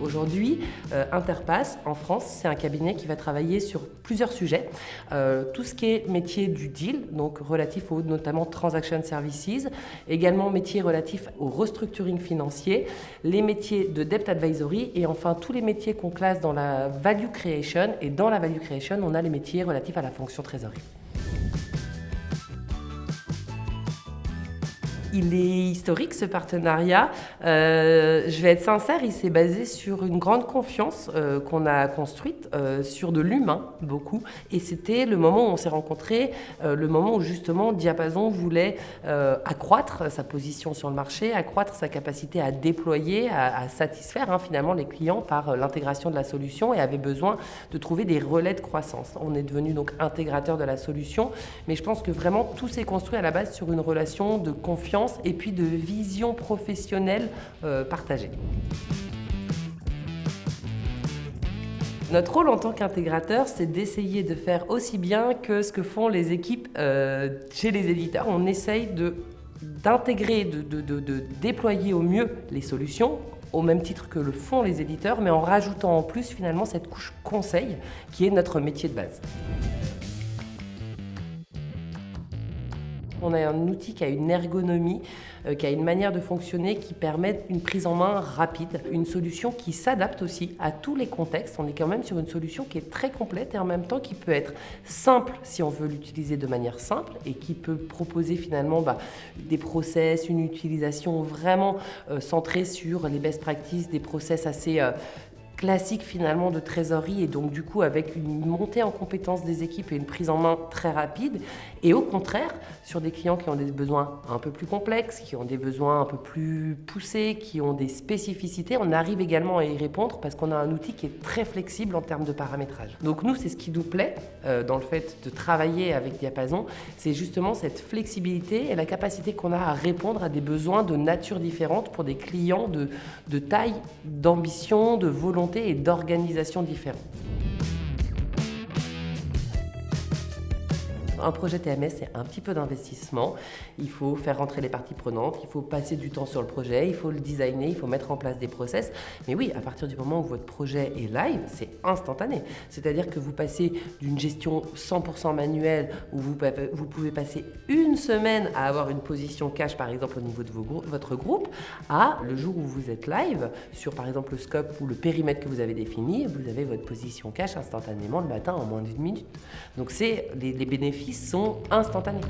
Aujourd'hui, Interpass, en France, c'est un cabinet qui va travailler sur plusieurs sujets. Tout ce qui est métier du deal, donc relatif aux notamment transaction services, également métiers relatifs au restructuring financier, les métiers de debt advisory et enfin tous les métiers qu'on classe dans la value creation. Et dans la value creation, on a les métiers relatifs à la fonction trésorerie. Il est historique ce partenariat. Je vais être sincère, il s'est basé sur une grande confiance qu'on a construite, sur de l'humain beaucoup. Et c'était le moment où on s'est rencontrés, le moment où justement Diapason voulait accroître sa position sur le marché, accroître sa capacité à déployer, à satisfaire finalement les clients par l'intégration de la solution et avait besoin de trouver des relais de croissance. On est devenu donc intégrateur de la solution, mais je pense que vraiment tout s'est construit à la base sur une relation de confiance et puis de vision professionnelle partagée. Notre rôle en tant qu'intégrateur, c'est d'essayer de faire aussi bien que ce que font les équipes chez les éditeurs. On essaye d'intégrer, de déployer au mieux les solutions, au même titre que le font les éditeurs, mais en rajoutant en plus finalement cette couche conseil qui est notre métier de base. On a un outil qui a une ergonomie, qui a une manière de fonctionner qui permet une prise en main rapide, une solution qui s'adapte aussi à tous les contextes. On est quand même sur une solution qui est très complète et en même temps qui peut être simple si on veut l'utiliser de manière simple et qui peut proposer finalement des process, une utilisation vraiment centrée sur les best practices, des process assez classique finalement de trésorerie et donc du coup avec une montée en compétence des équipes et une prise en main très rapide et au contraire sur des clients qui ont des besoins un peu plus complexes, qui ont des besoins un peu plus poussés, qui ont des spécificités, on arrive également à y répondre parce qu'on a un outil qui est très flexible en termes de paramétrage. Donc nous c'est ce qui nous plaît dans le fait de travailler avec Diapason, c'est justement cette flexibilité et la capacité qu'on a à répondre à des besoins de nature différente pour des clients de taille, d'ambition, de volonté et d'organisation différentes. Un projet TMS, c'est un petit peu d'investissement. Il faut faire rentrer les parties prenantes, il faut passer du temps sur le projet, il faut le designer, il faut mettre en place des process. Mais oui, à partir du moment où votre projet est live, c'est instantané. C'est-à-dire que vous passez d'une gestion 100% manuelle où vous pouvez passer une semaine à avoir une position cash, par exemple, au niveau de votre groupe, à le jour où vous êtes live, sur par exemple le scope ou le périmètre que vous avez défini, vous avez votre position cash instantanément le matin en moins d'1 minute. Donc les bénéfices sont instantanés.